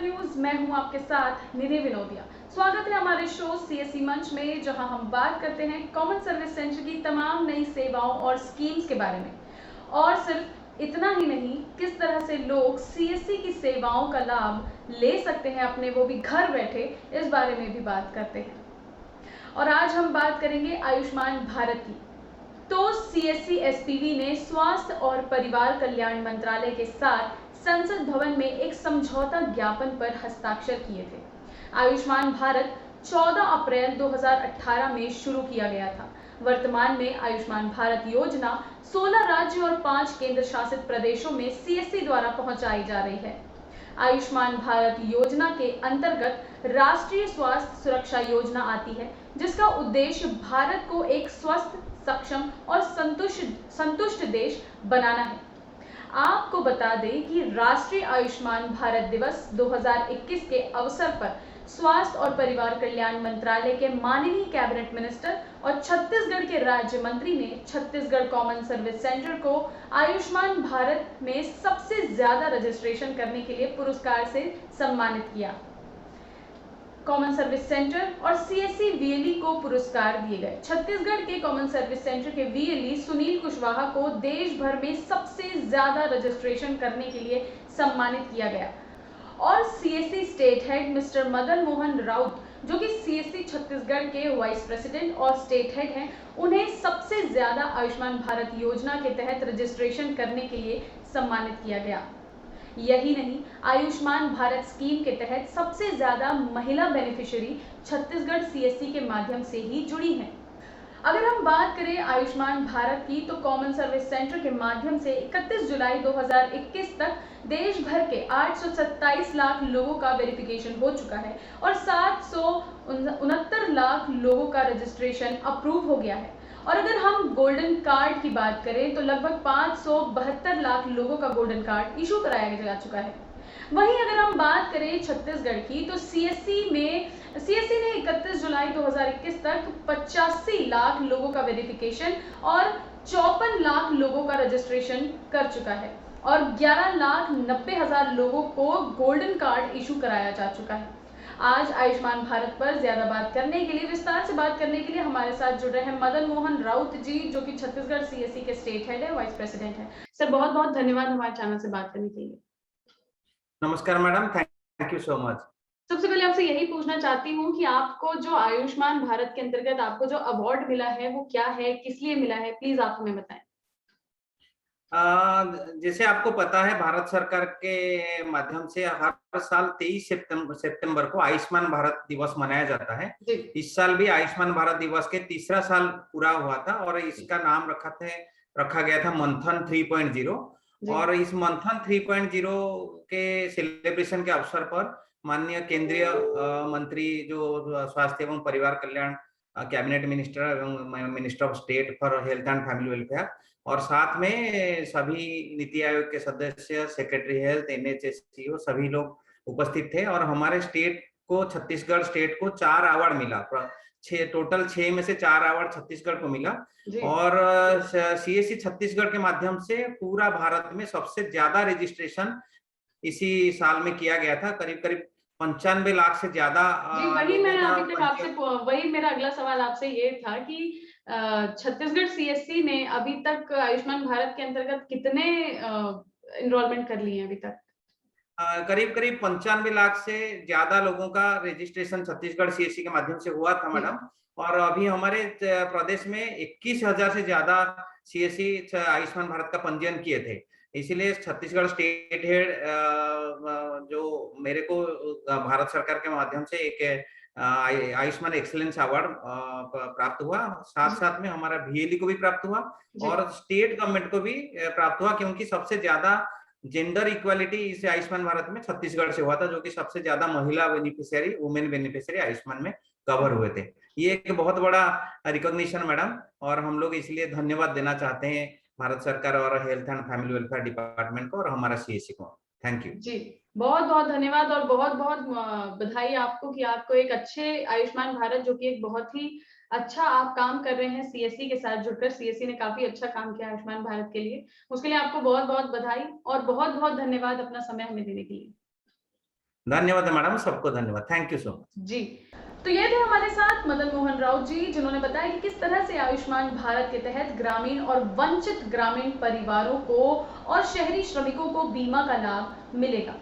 News. मैं हूं आपके साथ निधि विनोदिया। स्वागत है हमारे शो सीएससी मंच में, जहां हम बात करते हैं कॉमन सर्विस सेंटर की तमाम नई सेवाओं और स्कीम्स के बारे में। और सिर्फ इतना ही नहीं, किस तरह से लोग सीएससी की सेवाओं का लाभ ले सकते हैं अपने, वो भी घर बैठे, इस बारे में भी बात करते हैं। और आज हम बात करेंगे आयुष्मान भारत की। तो सीएससी एसपीवी ने स्वास्थ्य और परिवार कल्याण मंत्रालय के साथ संसद भवन में एक समझौता ज्ञापन पर हस्ताक्षर किए थे। आयुष्मान भारत 14 अप्रैल 2018 में शुरू किया गया था। वर्तमान में आयुष्मान भारत योजना 16 राज्य और 5 केंद्र शासित प्रदेशों में सीएससी द्वारा पहुंचाई जा रही है। आयुष्मान भारत योजना के अंतर्गत राष्ट्रीय स्वास्थ्य सुरक्षा योजना आती है, जिसका उद्देश्य भारत को एक स्वस्थ, सक्षम और संतुष्ट देश बनाना है। आपको बता दें कि राष्ट्रीय आयुष्मान भारत दिवस 2021 के अवसर पर स्वास्थ्य और परिवार कल्याण मंत्रालय के माननीय कैबिनेट मिनिस्टर और छत्तीसगढ़ के राज्य मंत्री ने छत्तीसगढ़ कॉमन सर्विस सेंटर को आयुष्मान भारत में सबसे ज्यादा रजिस्ट्रेशन करने के लिए पुरस्कार से सम्मानित किया। कॉमन सर्विस सेंटर और सीएससी वीएलई को पुरस्कार दिए गए। छत्तीसगढ़ के कॉमन सर्विस सेंटर के वीएलई सुनील कुशवाहा को देश भर में सबसे ज्यादा रजिस्ट्रेशन करने के लिए सम्मानित किया गया। और CSC state head mister Madan Mohan Raut, जो कि सीएससी छत्तीसगढ़ के वाइस प्रेसिडेंट और स्टेट हेड हैं, उन्हें सबसे ज्यादा आयुष्मान भारत योजना के तहत रजिस्ट्रेशन करने के लिए सम्मानित किया गया। यही नहीं, आयुष्मान भारत स्कीम के तहत सबसे ज्यादा महिला बेनिफिशियरी छत्तीसगढ़ सीएससी के माध्यम से ही जुड़ी हैं। अगर हम बात करें आयुष्मान भारत की, तो कॉमन सर्विस सेंटर के माध्यम से 31 जुलाई 2021 तक देश भर के 827 लाख लोगों का वेरिफिकेशन हो चुका है और 769 लाख लोगों का रजिस्ट्रेशन अप्रूव हो गया है। और अगर हम गोल्डन कार्ड की बात करें तो लगभग 572 लाख लोगों का गोल्डन कार्ड इशू कराया जा चुका है। वहीं अगर हम बात करें छत्तीसगढ़ की, तो सीएससी ने 31 जुलाई 2021 तक 85 लाख लोगों का वेरिफिकेशन और 54 लाख लोगों का रजिस्ट्रेशन कर चुका है और 11,90,000 लोगों को गोल्डन कार्ड इशू कराया जा चुका है। आज आयुष्मान भारत पर ज्यादा बात करने के लिए, विस्तार से बात करने के लिए हमारे साथ जुड़ रहे हैं मदन मोहन राउत जी, जो कि छत्तीसगढ़ सीएससी के स्टेट हेड है, वाइस प्रेसिडेंट है। सर, बहुत बहुत धन्यवाद हमारे चैनल से बात करने के लिए। नमस्कार madam, thank you so much. सबसे पहले आपसे यही पूछना चाहती हूँ कि आपको जो आयुष्मान भारत के अंतर्गत आपको जो अवार्ड मिला है वो क्या है, किस लिए मिला है, प्लीज आप हमें बताएं। जैसे आपको पता है, भारत सरकार के माध्यम से हर साल 23 सितंबर को आयुष्मान भारत दिवस मनाया जाता है। इस साल भी आयुष्मान भारत दिवस के तीसरा साल पूरा हुआ था और इसका नाम रखा गया था मंथन 3.0। और इस मंथन 3.0 के सेलिब्रेशन के अवसर पर माननीय केंद्रीय मंत्री जो स्वास्थ्य एवं परिवार कल्याण कैबिनेट मिनिस्टर एवं minister of state for health and family welfare और साथ में सभी नीति आयोग के सदस्य, सेक्रेटरी हेल्थ, एनएचएससीओ, सभी लोग उपस्थित थे। और हमारे छत्तीसगढ़ स्टेट को 4 अवार्ड मिला। टोटल 6 में से 4 अवार्ड छत्तीसगढ़ को मिला। और सीएससी छत्तीसगढ़ के माध्यम से पूरा भारत में सबसे ज्यादा रजिस्ट्रेशन इसी साल में किया गया था। करीब 95 लाख से ज्यादा। वही मेरा अगला सवाल आपसे ये था कि छत्तीसगढ़ सीएससी ने अभी तक आयुष्मान भारत के अंतर्गत कितने एनरोलमेंट कर लिए हैं अभी तक? करीब 95 लाख से ज्यादा लोगों का रजिस्ट्रेशन छत्तीसगढ़ सीएससी के माध्यम से हुआ था मैडम। और अभी हमारे प्रदेश में 21,000 से ज्यादा सीएससी आयुष्मान भारत का पंजीयन किए थे। इसीलिए छत्तीसगढ़ स्टेट हेड जो मेरे को भारत सरकार के माध्यम से एक आयुष्मान एक्सीलेंस अवार्ड प्राप्त हुआ। साथ में हमारा वीएलई को भी प्राप्त हुआ और स्टेट गवर्नमेंट को भी प्राप्त हुआ, क्योंकि सबसे ज्यादा जेंडर इक्वालिटी इस आयुष्मान भारत में छत्तीसगढ़ से हुआ था, जो कि सबसे ज्यादा महिला बेनिफिशियरी, वुमेन बेनिफिशियरी आयुष्मान में कवर हुए थे। ये एक बहुत बड़ा रिकॉग्निशन मैडम, और हम लोग इसलिए धन्यवाद देना चाहते हैं भारत सरकार और health and family welfare department को और हमारा सीएससी को। थैंक यू जी, बहुत बहुत धन्यवाद और बहुत बहुत बधाई आपको कि आपको एक अच्छे आयुष्मान भारत, जो कि एक बहुत ही अच्छा आप काम कर रहे हैं सीएससी के साथ जुड़कर। सीएससी ने काफी अच्छा काम किया आयुष्मान भारत के लिए, उसके लिए आपको बहुत बहुत बधाई और बहुत बहुत धन्यवाद अपना समय हमें देने के लिए। धन्यवाद मैडम, सबको धन्यवाद, थैंक यू सो मच जी। तो ये थे हमारे साथ मदन मोहन राउत जी, जिन्होंने बताया कि किस तरह से आयुष्मान भारत के तहत ग्रामीण और वंचित ग्रामीण परिवारों को और शहरी श्रमिकों को बीमा का लाभ मिलेगा।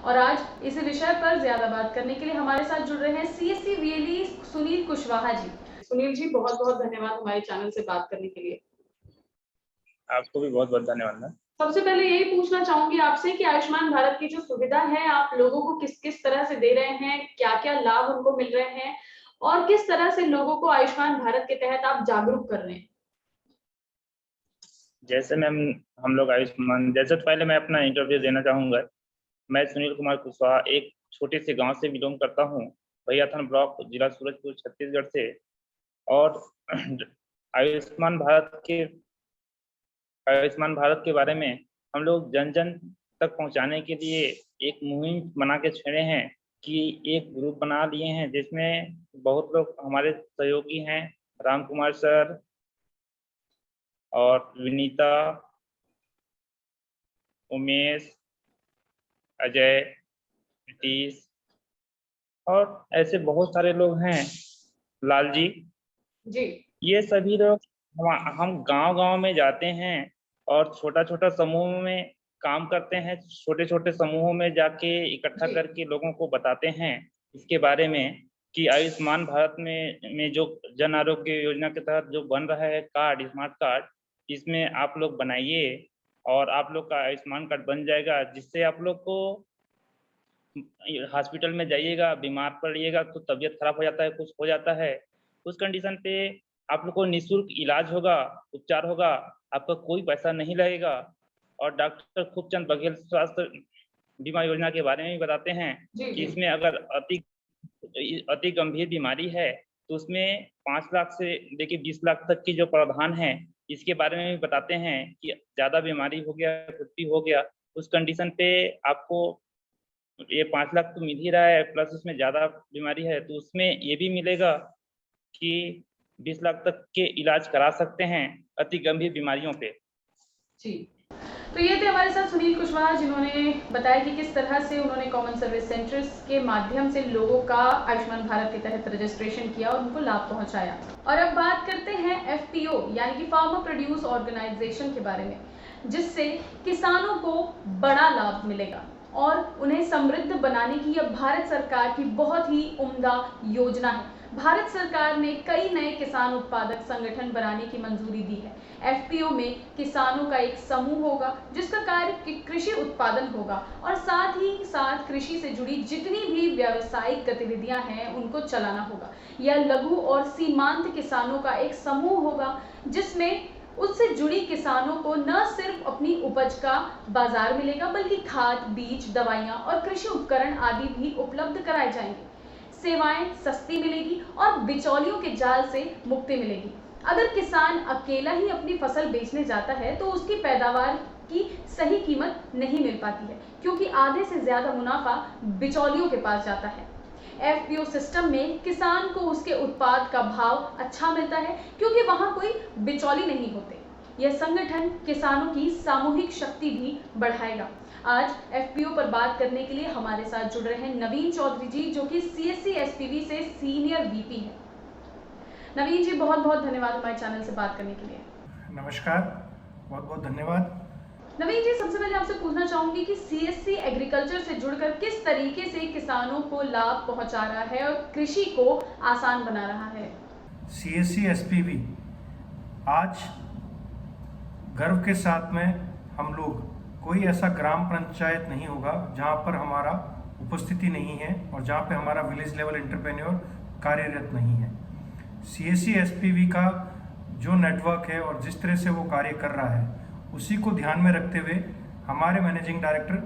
और आज इसी विषय पर ज्यादा बात करने के लिए हमारे साथ जुड़ रहे हैं सीएससी वीएलई सुनील कुशवाहा जी। सुनील जी, बहुत बहुत धन्यवाद हमारे चैनल से बात करने के लिए। आपको भी बहुत बहुत धन्यवाद। सबसे पहले यही पूछना चाहूंगी आपसे कि आयुष्मान भारत की जो सुविधा है आप लोगों को किस किस तरह से दे रहे हैं, क्या क्या लाभ उनको मिल रहे हैं और किस तरह से लोगों को आयुष्मान भारत के तहत आप जागरूक कर रहे हैं। जैसे मैम हम लोग आयुष्मान, जैसे तो पहले मैं अपना इंटरव्यू देना चाहूंगा। मैं सुनील कुमार कुशवाहा एक छोटे से गांव से बिलोंग करता हूं, भैयाथन ब्लॉक, जिला सूरजपुर, छत्तीसगढ़ से। और आयुष्मान भारत के बारे में हम लोग जन जन तक पहुंचाने के लिए एक मुहिम बना के छेड़े हैं कि एक ग्रुप बना लिए हैं जिसमें बहुत लोग हमारे सहयोगी हैं, राम कुमार सर और विनीता, उमेश, अजय, नीतीश और ऐसे बहुत सारे लोग हैं, लाल जी। ये सभी लोग हम गांव-गांव में जाते हैं और छोटा-छोटा समूह में काम करते हैं। छोटे-छोटे समूहों में जाके इकट्ठा करके लोगों को बताते हैं इसके बारे में कि आयुष्मान भारत में जो जन आरोग्य योजना के तहत जो बन रहा है कार्ड, स्मार्ट कार्ड, इसमें आप लोग बनाइए और आप लोग का आयुष्मान कार्ड बन जाएगा, जिससे आप लोग को हॉस्पिटल में जाइएगा, बीमार पड़िएगा तो तबीयत खराब हो जाता है, कुछ हो जाता है, उस कंडीशन पे आप लोग को निःशुल्क इलाज होगा, उपचार होगा, आपका कोई पैसा नहीं लगेगा। और डॉक्टर खूबचंद बघेल स्वास्थ्य बीमा योजना के बारे में भी बताते हैं कि इसमें अगर अति गंभीर बीमारी है तो उसमें 5 लाख से लेके 20 लाख तक की जो प्रावधान है, इसके बारे में भी बताते हैं कि ज़्यादा बीमारी हो गया, कुछ भी हो गया, उस कंडीशन पे आपको ये 5 लाख तो मिल ही रहा है, प्लस उसमें ज़्यादा बीमारी है तो उसमें ये भी मिलेगा कि 20 लाख तक के इलाज करा सकते हैं अति गंभीर बीमारियों पे। जी, तो ये थे हमारे साथ सुनील कुशवाहा, जिन्होंने बताया कि किस तरह से उन्होंने कॉमन सर्विस सेंटर्स के माध्यम से लोगों का आयुष्मान भारत के तहत रजिस्ट्रेशन किया और उनको लाभ पहुंचाया। और अब बात करते हैं एफपीओ यानी कि फार्मर प्रोड्यूस ऑर्गेनाइजेशन के बारे में, जिससे किसानों को बड़ा लाभ मिलेगा और उन्हें समृद्ध बनाने की यह भारत सरकार की बहुत ही उम्दा योजना है। भारत सरकार ने कई नए किसान उत्पादक संगठन बनाने की मंजूरी दी है। एफपीओ में किसानों का एक समूह होगा जिसका कार्य कृषि उत्पादन होगा और साथ ही साथ कृषि से जुड़ी जितनी भी व्यावसायिक गतिविधियां हैं उनको चलाना होगा। यह लघु और सीमांत किसानों का एक समूह होगा जिसमें उससे जुड़ी किसानों को न सिर्फ अपनी उपज का बाजार मिलेगा बल्कि खाद, बीज, दवाइयां और कृषि उपकरण आदि भी उपलब्ध कराए जाएंगे। सेवाएं सस्ती मिलेगी और बिचौलियों के जाल से मुक्ति मिलेगी। अगर किसान अकेला ही अपनी फसल बेचने जाता है तो उसकी पैदावार की सही कीमत नहीं मिल पाती है, क्योंकि आधे से ज्यादा मुनाफा बिचौलियों के पास जाता है। एफपीओ सिस्टम में किसान को उसके उत्पाद का भाव अच्छा मिलता है क्योंकि वहां कोई बिचौली नहीं होते। यह संगठन किसानों की सामूहिक शक्ति भी बढ़ाएगा। आज एफपीओ पर बात करने के लिए हमारे साथ जुड़ रहे हैं नवीन चौधरी जी, जो कि सीएससी एसपीवी से सीनियर वीपी है। नवीन जी, बहुत बहुत धन्यवाद हमारे चैनल से बात करने के लिए। नमस्कार, बहुत बहुत धन्यवाद। नवीन जी, सबसे पहले आपसे पूछना चाहूंगी कि सीएससी एग्रीकल्चर से जुड़कर किस तरीके से किसानों को लाभ पहुंचा रहा है और कृषि को आसान बना रहा है। सीएससी एसपीवी आज गर्व के साथ में हम लोग, कोई ऐसा ग्राम पंचायत नहीं होगा जहां पर हमारा उपस्थिति नहीं है और जहां पे हमारा विलेज लेवल एंटरप्रेन्योर कार्यरत नहीं है। सीएससी एसपीवी का जो नेटवर्क है और जिस तरह से वो कार्य कर रहा है, उसी को ध्यान में रखते हुए हमारे मैनेजिंग डायरेक्टर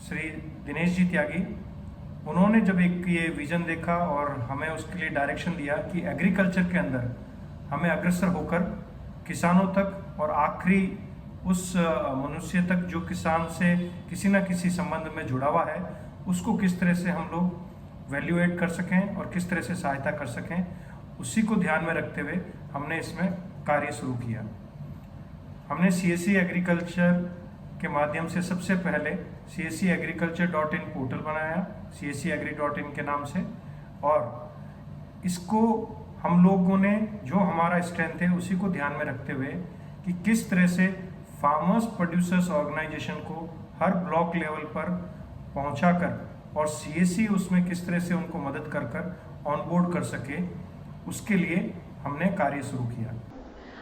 श्री दिनेश जी त्यागी, उन्होंने जब एक ये विजन देखा और हमें उसके लिए डायरेक्शन दिया कि एग्रीकल्चर के अंदर हमें अग्रसर होकर किसानों तक और आखिरी उस मनुष्य तक जो किसान से किसी न किसी संबंध में जुड़ा हुआ है, उसको किस तरह से हम लोग वैल्यू एड कर सकें और किस तरह से सहायता कर सकें, उसी को ध्यान में रखते हुए हमने इसमें कार्य शुरू किया। हमने सीएससी एग्रीकल्चर के माध्यम से सबसे पहले cscagriculture.in पोर्टल बनाया, cscagri.in के नाम से, और इसको हम लोगों ने जो हमारा स्ट्रेंथ है उसी को ध्यान में रखते हुए कि किस तरह से फार्मर्स प्रोड्यूसर्स ऑर्गेनाइजेशन को हर ब्लॉक लेवल पर पहुंचाकर और सीएससी उसमें किस तरह से उनको मदद कर कर ऑनबोर्ड कर सके, उसके लिए हमने कार्य शुरू किया।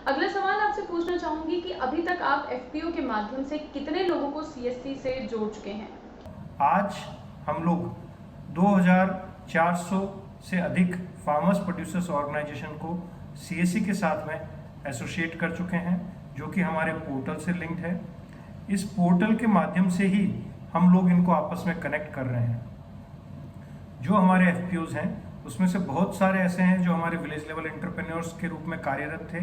अगला सवाल आपसे पूछना चाहूंगी कि अभी तक आप एफपीओ के माध्यम से कितने लोगों को सीएससी से जोड़ चुके हैं? आज हम लोग 2400 से अधिक फार्मर्स प्रोड्यूसर्स ऑर्गेनाइजेशन को सीएससी के साथ में एसोसिएट कर चुके हैं, जो कि हमारे पोर्टल से लिंक्ड है। इस पोर्टल के माध्यम से ही हम लोग इनको आपस में कनेक्ट कर रहे हैं। जो हमारे एफपीओज हैं उसमें से बहुत सारे ऐसे हैं जो हमारे विलेज लेवल एंटरप्रेन्योर्स के रूप में कार्यरत थे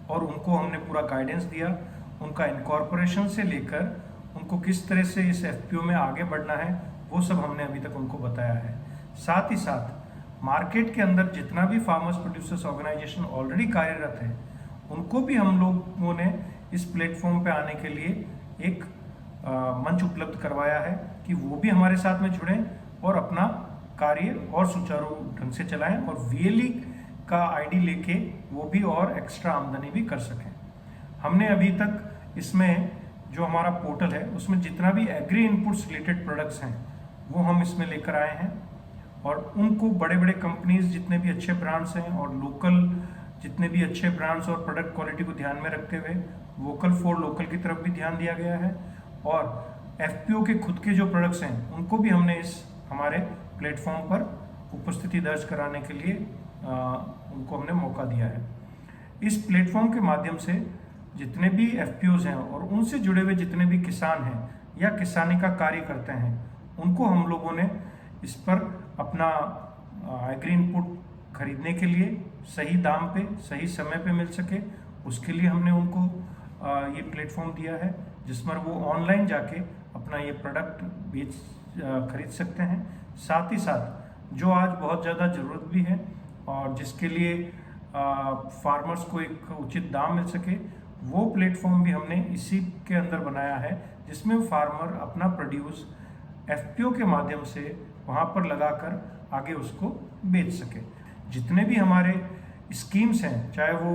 और उनको हमने पूरा गाइडेंस दिया। उनका इनकॉर्पोरेशन से लेकर उनको किस तरह से इस एफपीओ में आगे बढ़ना है वो सब हमने अभी तक उनको बताया है। साथ ही साथ मार्केट के अंदर जितना भी फार्मर्स प्रोड्यूसर्स ऑर्गेनाइजेशन ऑलरेडी कार्यरत है उनको भी हम लोगों ने इस प्लेटफॉर्म पे आने के लिए एक मंच उपलब्ध करवाया है कि वो भी हमारे साथ में जुड़ें और अपना कार्य और सुचारू ढंग से चलाएं और वीएलई का आईडी लेके वो भी और एक्स्ट्रा आमदनी भी कर सकें। हमने अभी तक इसमें जो हमारा पोर्टल है उसमें जितना भी एग्री इनपुट्स रिलेटेड प्रोडक्ट्स हैं वो हम इसमें लेकर आए हैं और उनको बड़े बड़े कंपनीज जितने भी अच्छे ब्रांड्स हैं और लोकल जितने भी अच्छे ब्रांड्स और प्रोडक्ट क्वालिटी को ध्यान में रखते हुए वोकल फॉर लोकल की तरफ भी ध्यान दिया गया है और एफपीओ के खुद के जो प्रोडक्ट्स हैं उनको भी हमने इस हमारे प्लेटफॉर्म पर उपस्थिति दर्ज कराने के लिए उनको हमने मौका दिया है। इस प्लेटफॉर्म के माध्यम से जितने भी एफपीओज हैं और उनसे जुड़े हुए जितने भी किसान हैं या किसानी का कार्य करते हैं उनको हम लोगों ने इस पर अपना एग्री इनपुट खरीदने के लिए सही दाम पे सही समय पे मिल सके उसके लिए हमने उनको ये प्लेटफॉर्म दिया है जिसमें वो ऑनलाइन जाके अपना ये प्रोडक्ट खरीद सकते हैं। साथ ही साथ जो आज बहुत ज़्यादा ज़रूरत भी है और जिसके लिए फार्मर्स को एक उचित दाम मिल सके वो प्लेटफॉर्म भी हमने इसी के अंदर बनाया है जिसमें फार्मर अपना प्रोड्यूस एफपीओ के माध्यम से वहाँ पर लगाकर आगे उसको बेच सके। जितने भी हमारे स्कीम्स हैं चाहे वो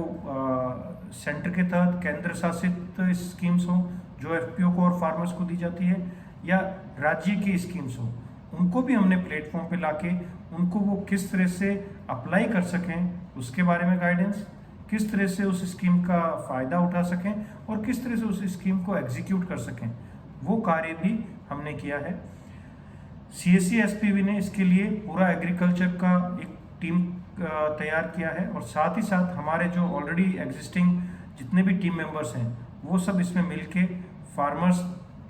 सेंटर के तहत केंद्र शासित स्कीम्स हों जो एफपीओ को और फार्मर्स को दी जाती है या राज्य की स्कीम्स हों उनको भी हमने प्लेटफॉर्म पे लाके उनको वो किस तरह से अप्लाई कर सकें उसके बारे में गाइडेंस, किस तरह से उस स्कीम का फ़ायदा उठा सकें और किस तरह से उस स्कीम को एग्जीक्यूट कर सकें वो कार्य भी हमने किया है। सीएससी एसपीवी ने इसके लिए पूरा एग्रीकल्चर का एक टीम तैयार किया है और साथ ही साथ हमारे जो ऑलरेडी एग्जिस्टिंग जितने भी टीम मेंबर्स हैं वो सब इसमें मिलके फार्मर्स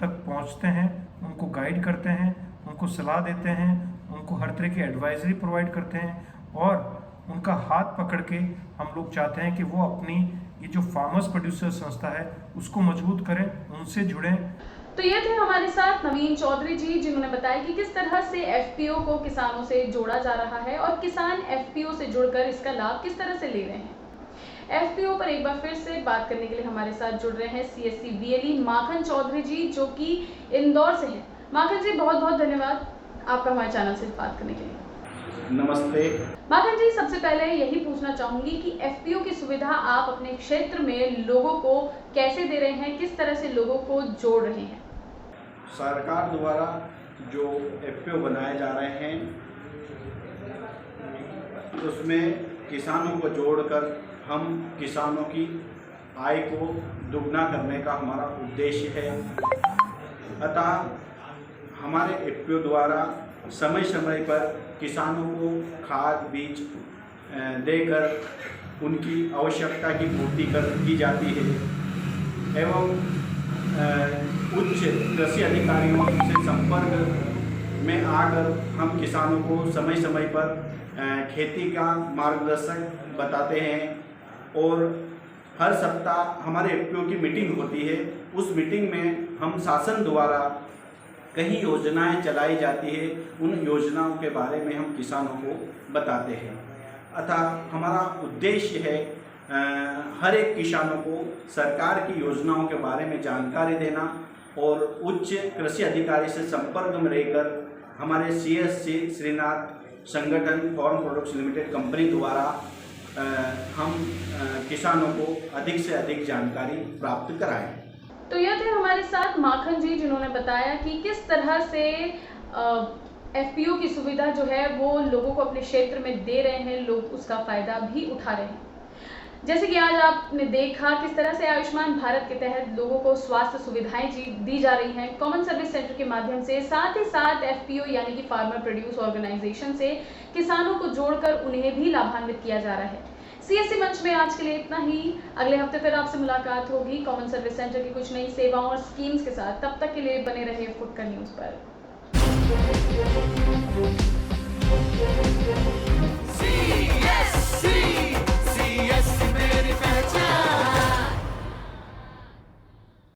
तक पहुंचते हैं, उनको गाइड करते हैं, उनको सलाह देते हैं, उनको हर तरह की एडवाइजरी प्रोवाइड करते हैं और उनका हाथ पकड़ के हम लोग चाहते हैं कि वो अपनी ये जो फार्मर्स प्रोड्यूसर संस्था है उसको मजबूत करें, उनसे जुड़ें। तो ये थे हमारे साथ नवीन चौधरी जी जिन्होंने बताया कि किस तरह से एफपीओ को किसानों से जोड़ा जा रहा है और किसान एफपीओ से जुड़कर इसका लाभ किस तरह से ले रहे हैं। एफपीओ पर एक बार फिर से बात करने के लिए हमारे साथ जुड़ रहे हैं सीएससी वीएलई माखन चौधरी जी जो कि इंदौर से हैं। माखन जी बहुत बहुत धन्यवाद आपका हमारे चैनल से बात करने के लिए। नमस्ते माखन जी, सबसे पहले यही पूछना चाहूंगी कि एफपीओ की सुविधा आप अपने क्षेत्र में लोगों को कैसे दे रहे हैं, किस तरह से लोगों को जोड़ रहे हैं? सरकार द्वारा जो एफपीओ बनाए जा रहे हैं उसमें किसानों को जोड़कर हम किसानों की आय को दुगना करने का हमारा उद्देश्य है। अतः हमारे एफपीओ द्वारा समय समय पर किसानों को खाद बीज देकर उनकी आवश्यकता की पूर्ति की जाती है एवं उच्च कृषि अधिकारियों से संपर्क में आकर हम किसानों को समय समय पर खेती का मार्गदर्शन बताते हैं और हर सप्ताह हमारे एफपीओ की मीटिंग होती है। उस मीटिंग में हम शासन द्वारा कई योजनाएं चलाई जाती है, उन योजनाओं के बारे में हम किसानों को बताते हैं। अतः हमारा उद्देश्य है हर एक किसानों को सरकार की योजनाओं के बारे में जानकारी देना और उच्च कृषि अधिकारी से संपर्क में रहकर हमारे CSC श्रीनाथ संगठन फार्म प्रोडक्ट्स लिमिटेड कंपनी द्वारा हम किसानों को अधिक से अधिक जानकारी प्राप्त कराएं। तो यह थे हमारे साथ माखन जी, जिन्होंने बताया कि किस तरह से FPO की सुविधा जो है वो लोगों को अपने क्षेत्र में दे रहे हैं, लोग उसका फायदा भी उठा रहे हैं। जैसे कि आज आपने देखा किस तरह से आयुष्मान भारत के तहत लोगों को स्वास्थ्य सुविधाएं दी जा रही हैं कॉमन सर्विस सेंटर के माध्यम से, साथ ही साथ FPO यानी कि फार्मर प्रोड्यूस ऑर्गेनाइजेशन से किसानों को जोड़कर उन्हें भी लाभान्वित किया जा रहा है। CSC मंच में आज के लिए इतना ही। अगले हफ्ते फिर आपसे मुलाकात होगी कॉमन सर्विस सेंटर की कुछ नई सेवाओं और स्कीम्स के साथ। तब तक के लिए बने रहिए फुटकर न्यूज़ पर।